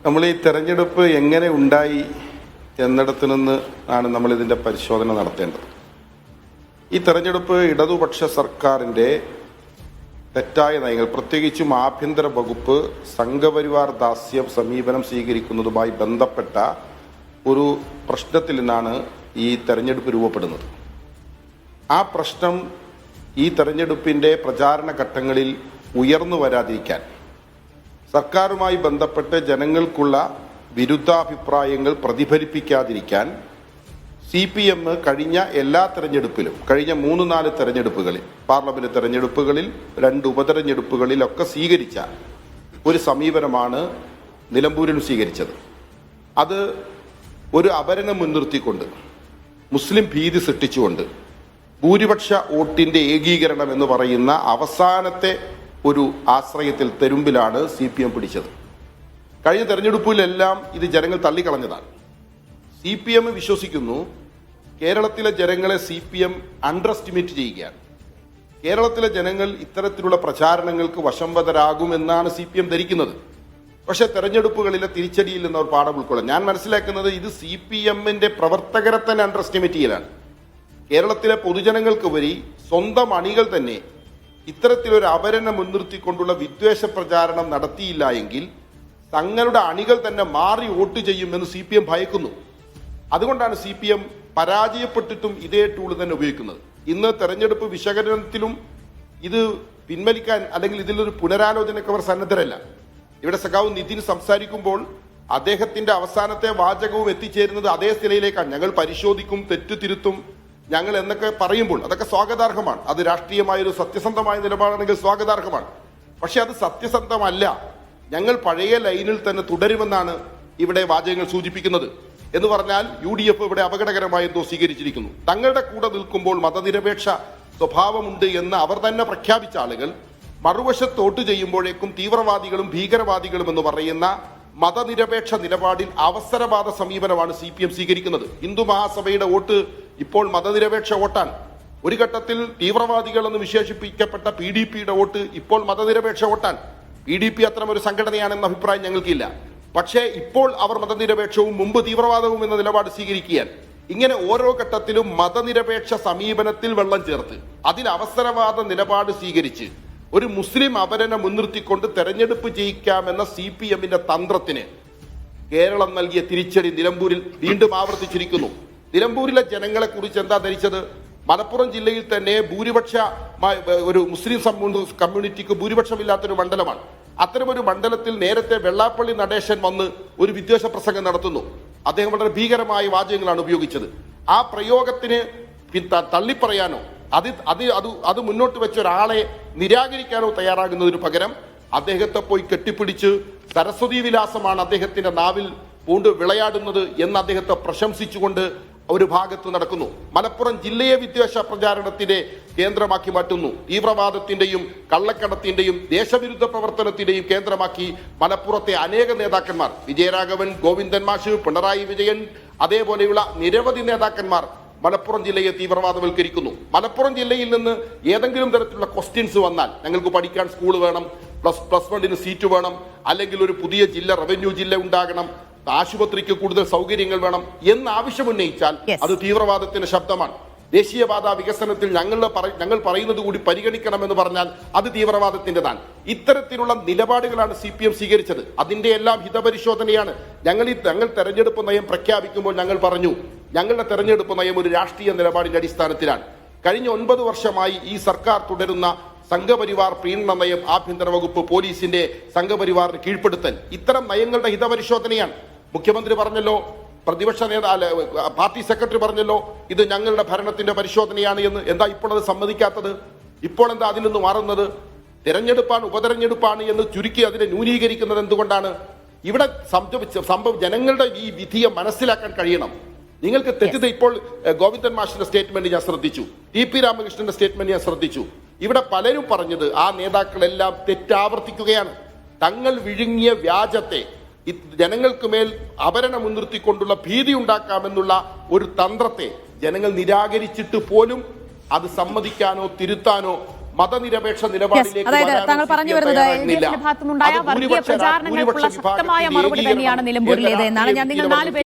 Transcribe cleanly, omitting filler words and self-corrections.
നമ്മൾ ഈ തെരഞ്ഞെടുപ്പ് എങ്ങനെ ഉണ്ടായി എന്നിടത്തു നിന്ന് ആണ് നമ്മൾ ഇതിന്റെ പരിശോധന നടത്തേണ്ടത്. ഈ തെരഞ്ഞെടുപ്പ് ഇടതുപക്ഷ സർക്കാരിന്റെ തെറ്റായ നയങ്ങൾ, പ്രത്യേകിച്ചും ആഭ്യന്തര വകുപ്പ് സംഘപരിവാർ ദാസ്യ സമീപനം സ്വീകരിക്കുന്നതുമായി ബന്ധപ്പെട്ട ഒരു പ്രശ്നത്തിൽ നിന്നാണ് ഈ തെരഞ്ഞെടുപ്പ് രൂപപ്പെടുന്നത്. ആ പ്രശ്നം ഈ തെരഞ്ഞെടുപ്പിന്റെ പ്രചാരണ ഘട്ടങ്ങളിൽ ഉയർന്നു വരാതിരിക്കാൻ, സർക്കാരുമായി ബന്ധപ്പെട്ട് ജനങ്ങൾക്കുള്ള വിരുദ്ധാഭിപ്രായങ്ങൾ പ്രതിഫലിപ്പിക്കാതിരിക്കാൻ CPM കഴിഞ്ഞ എല്ലാ തെരഞ്ഞെടുപ്പിലും, കഴിഞ്ഞ 3-4 തെരഞ്ഞെടുപ്പുകളിൽ, പാർലമെന്റ് തെരഞ്ഞെടുപ്പുകളിൽ, 2 ഉപതെരഞ്ഞെടുപ്പുകളിലൊക്കെ സ്വീകരിച്ച ഒരു സമീപനമാണ് നിലമ്പൂരിൽ സ്വീകരിച്ചത്. അത് ഒരു അപരണം മുൻനിർത്തിക്കൊണ്ട്, മുസ്ലിം ഭീതി സൃഷ്ടിച്ചുകൊണ്ട്, ഭൂരിപക്ഷ വോട്ടിന്റെ ഏകീകരണം എന്ന് പറയുന്ന അവസാനത്തെ ഒരു ആശ്രയത്തിൽ, തെരുമ്പിലാണ് CPM പിടിച്ചത്. കഴിഞ്ഞ തെരഞ്ഞെടുപ്പിലെല്ലാം ഇത് ജനങ്ങൾ തള്ളിക്കളഞ്ഞതാണ്. CPM വിശ്വസിക്കുന്നു കേരളത്തിലെ ജനങ്ങളെ CPM അണ്ടർ എസ്റ്റിമേറ്റ് ചെയ്യുകയാണ്. കേരളത്തിലെ ജനങ്ങൾ ഇത്തരത്തിലുള്ള പ്രചാരണങ്ങൾക്ക് വശംവദരാകുമെന്നാണ് CPM ധരിക്കുന്നത്. പക്ഷേ തെരഞ്ഞെടുപ്പുകളിലെ തിരിച്ചടിയിൽ നിന്ന് അവർ പാഠം ഉൾക്കൊള്ളും. ഞാൻ മനസ്സിലാക്കുന്നത് ഇത് CPMന്റെ പ്രവർത്തകരെ തന്നെ അണ്ടർ എസ്റ്റിമേറ്റ് ചെയ്യലാണ്. കേരളത്തിലെ പൊതുജനങ്ങൾക്ക് വഴി സ്വന്തം അണികൾ തന്നെ ഇത്തരത്തിലൊരു അപരണം മുൻനിർത്തിക്കൊണ്ടുള്ള വിദ്വേഷ പ്രചാരണം നടത്തിയില്ല എങ്കിൽ തങ്ങളുടെ അണികൾ തന്നെ മാറി വോട്ട് ചെയ്യുമെന്ന് CPM ഭയക്കുന്നു. അതുകൊണ്ടാണ് CPM പരാജയപ്പെട്ടിട്ടും ഇതേ ടൂൾ തന്നെ ഉപയോഗിക്കുന്നത്. ഇന്ന് തെരഞ്ഞെടുപ്പ് വിശകലനത്തിലും ഇത് പിൻവലിക്കാൻ, അല്ലെങ്കിൽ ഇതിലൊരു പുനരാലോചനയ്ക്ക് അവർ സന്നദ്ധരല്ല. ഇവിടെ സഖാവ് നിതിൻ സംസാരിക്കുമ്പോൾ അദ്ദേഹത്തിന്റെ അവസാനത്തെ വാചകവും എത്തിച്ചേരുന്നത് അതേ സ്ഥിതിയിലേക്കാണ്. ഞങ്ങൾ പരിശോധിക്കും, തെറ്റുതിരുത്തും ഞങ്ങൾ എന്നൊക്കെ പറയുമ്പോൾ അതൊക്കെ സ്വാഗതാർഹമാണ്. അത് രാഷ്ട്രീയമായൊരു സത്യസന്ധമായ നിലപാടാണെങ്കിൽ സ്വാഗതാർഹമാണ്. പക്ഷെ അത് സത്യസന്ധമല്ല. ഞങ്ങൾ പഴയ ലൈനിൽ തന്നെ തുടരുമെന്നാണ് ഇവിടെ വാചകങ്ങൾ സൂചിപ്പിക്കുന്നത്. എന്ന് പറഞ്ഞാൽ UDF ഇവിടെ അപകടകരമായ എന്തോ സ്വീകരിച്ചിരിക്കുന്നു. തങ്ങളുടെ കൂടെ നിൽക്കുമ്പോൾ മതനിരപേക്ഷ സ്വഭാവമുണ്ട് എന്ന് അവർ തന്നെ പ്രഖ്യാപിച്ച ആളുകൾ മറുവശത്ത് വോട്ട് ചെയ്യുമ്പോഴേക്കും തീവ്രവാദികളും ഭീകരവാദികളും എന്ന് പറയുന്ന മതനിരപേക്ഷ നിലപാടിൽ അവസരവാദ സമീപനമാണ് CPM സ്വീകരിക്കുന്നത്. ഹിന്ദു മഹാസഭയുടെ വോട്ട് ഇപ്പോൾ മതനിരപേക്ഷ വോട്ടാണ്. ഒരു ഘട്ടത്തിൽ തീവ്രവാദികളെന്ന് വിശേഷിപ്പിക്കപ്പെട്ട PDPയുടെ വോട്ട് ഇപ്പോൾ മതനിരപേക്ഷ വോട്ടാണ്. PDP അത്തരം ഒരു സംഘടനയാണെന്ന അഭിപ്രായം ഞങ്ങൾക്കില്ല. പക്ഷേ ഇപ്പോൾ അവർ മതനിരപേക്ഷവും മുമ്പ് തീവ്രവാദവും എന്ന നിലപാട് സ്വീകരിക്കുകയാണ്. ഇങ്ങനെ ഓരോ ഘട്ടത്തിലും മതനിരപേക്ഷ സമീപനത്തിൽ വെള്ളം ചേർത്ത് അതിൽ അവസരവാദ നിലപാട് സ്വീകരിച്ച് ഒരു മുസ്ലിം അപരണം മുൻനിർത്തിക്കൊണ്ട് തെരഞ്ഞെടുപ്പ് ജയിക്കാമെന്ന CPMന്റെ തന്ത്രത്തിന് കേരളം നൽകിയ തിരിച്ചടി നിലമ്പൂരിൽ വീണ്ടും ആവർത്തിച്ചിരിക്കുന്നു. നിലമ്പൂരിലെ ജനങ്ങളെ കുറിച്ച് എന്താ ധരിച്ചത്? മലപ്പുറം ജില്ലയിൽ തന്നെ ഭൂരിപക്ഷ ഒരു മുസ്ലിം കമ്മ്യൂണിറ്റിക്ക് ഭൂരിപക്ഷമില്ലാത്തൊരു മണ്ഡലമാണ്. അത്തരമൊരു മണ്ഡലത്തിൽ നേരത്തെ വെള്ളാപ്പള്ളി നടേശൻ വന്ന് ഒരു വിദ്വേഷ പ്രസംഗം നടത്തുന്നു. അദ്ദേഹം വളരെ ഭീകരമായ വാചകങ്ങളാണ് ഉപയോഗിച്ചത്. ആ പ്രയോഗത്തിന് തള്ളിപ്പറയാനോ അത് മുന്നോട്ട് വെച്ച ഒരാളെ നിരാകരിക്കാനോ തയ്യാറാകുന്നതിന് പകരം അദ്ദേഹത്തെ പോയി കെട്ടിപ്പിടിച്ച് സരസ്വതി വിലാസമാണ് അദ്ദേഹത്തിന്റെ നാവിൽ പൂണ്ട് വിളയാടുന്നത് എന്ന് അദ്ദേഹത്തെ പ്രശംസിച്ചുകൊണ്ട് ഒരു ഭാഗത്ത് നടക്കുന്നു. മലപ്പുറം ജില്ലയെ വിദ്വേഷ പ്രചാരണത്തിന്റെ കേന്ദ്രമാക്കി മാറ്റുന്നു. തീവ്രവാദത്തിന്റെയും കള്ളക്കടത്തിന്റെയും ദേശവിരുദ്ധ പ്രവർത്തനത്തിന്റെയും കേന്ദ്രമാക്കി മലപ്പുറത്തെ അനേക നേതാക്കന്മാർ, വിജയരാഘവൻ, ഗോവിന്ദൻ മാഷ്, പിണറായി വിജയൻ, അതേപോലെയുള്ള നിരവധി നേതാക്കന്മാർ മലപ്പുറം ജില്ലയെ തീവ്രവാദവൽക്കരിക്കുന്നു. മലപ്പുറം ജില്ലയിൽ നിന്ന് ഏതെങ്കിലും തരത്തിലുള്ള ക്വസ്റ്റ്യൻസ് വന്നാൽ, ഞങ്ങൾക്ക് പഠിക്കാൻ സ്കൂൾ വേണം, പ്ലസ് 1 സീറ്റ് വേണം, അല്ലെങ്കിൽ ഒരു പുതിയ ജില്ല, റവന്യൂ ജില്ല ഉണ്ടാകണം, ആശുപത്രിക്ക് കൂടുതൽ സൗകര്യങ്ങൾ വേണം എന്ന് ആവശ്യം ഉന്നയിച്ചാൽ അത് തീവ്രവാദത്തിന്റെ ശബ്ദമാണ്. ദേശീയപാത വികസനത്തിൽ ഞങ്ങൾ പറയുന്നത് കൂടി പരിഗണിക്കണമെന്ന് പറഞ്ഞാൽ അത് തീവ്രവാദത്തിൻ്റെതാണ്. ഇത്തരത്തിലുള്ള നിലപാടുകളാണ് CPM സ്വീകരിച്ചത്. അതിന്റെ എല്ലാം ഹിതപരിശോധനയാണ്. ഞങ്ങൾ തെരഞ്ഞെടുപ്പ് നയം പ്രഖ്യാപിക്കുമ്പോൾ ഞങ്ങൾ പറഞ്ഞു, ഞങ്ങളുടെ തെരഞ്ഞെടുപ്പ് നയം ഒരു രാഷ്ട്രീയ നിലപാടിന്റെ അടിസ്ഥാനത്തിലാണ്. കഴിഞ്ഞ 9 വർഷമായി ഈ സർക്കാർ തുടരുന്ന സംഘപരിവാർ പ്രീണന നയം, ആഭ്യന്തര വകുപ്പ്, പോലീസിന്റെ സംഘപരിവാറിന് കീഴ്പ്പെടുത്തൽ, ഇത്തരം നയങ്ങളുടെ ഹിതപരിശോധനയാണ്. മുഖ്യമന്ത്രി പറഞ്ഞല്ലോ, പ്രതിപക്ഷ പാർട്ടി സെക്രട്ടറി പറഞ്ഞല്ലോ, ഇത് ഞങ്ങളുടെ ഭരണത്തിന്റെ പരിശോധനയാണ് എന്ന്. എന്താ ഇപ്പോൾ അത് സമ്മതിക്കാത്തത്? ഇപ്പോൾ എന്താ അതിൽ നിന്ന് മാറുന്നത്? തെരഞ്ഞെടുപ്പാണ്, ഉപതെരഞ്ഞെടുപ്പാണ് എന്ന് ചുരുക്കി അതിനെ ന്യൂനീകരിക്കുന്നത് എന്തുകൊണ്ടാണ്? ഇവിടെ ജനങ്ങളുടെ ഈ വിധിയെ മനസ്സിലാക്കാൻ കഴിയണം. നിങ്ങൾക്ക് തെറ്റിദ്ധ ഇപ്പോൾ ഗോവിന്ദൻ മാഷിന്റെ സ്റ്റേറ്റ്മെന്റ് ഞാൻ ശ്രദ്ധിച്ചു, TP രാമകൃഷ്ണന്റെ സ്റ്റേറ്റ്മെന്റ് ഞാൻ ശ്രദ്ധിച്ചു. ഇവിടെ പലരും പറഞ്ഞത് ആ നേതാക്കളെല്ലാം തെറ്റാവർത്തിക്കുകയാണ്. തങ്ങൾ വിഴുങ്ങിയ വ്യാജത്തെ ജനങ്ങൾക്ക് മേൽ അപരണം മുൻനിർത്തിക്കൊണ്ടുള്ള ഭീതി ഉണ്ടാക്കാമെന്നുള്ള ഒരു തന്ത്രത്തെ ജനങ്ങൾ നിരാകരിച്ചിട്ട് പോലും അത് സമ്മതിക്കാനോ തിരുത്താനോ മതനിരപേക്ഷ നിലപാടിലേക്ക് അതായത് വരാൻ താങ്കൾ പറഞ്ഞു വരുന്നത് തയ്യാറായിരുന്നില്ല. എൽ.ഡി.എഫിന്റെ ഭാഗത്തുനിന്നുണ്ടായ അത് വർഗീയ പ്രചാരണങ്ങൾക്കുള്ള ഭൂരിപക്ഷ ശക്തമായ വിഭാഗത്തിന്റെ മറുപടി തന്നെയാണ് ഏകീകരണം നിലമ്പൂരിലേത് എന്നാണ് ഞാൻ നിങ്ങൾ എന്ന 4 പേരും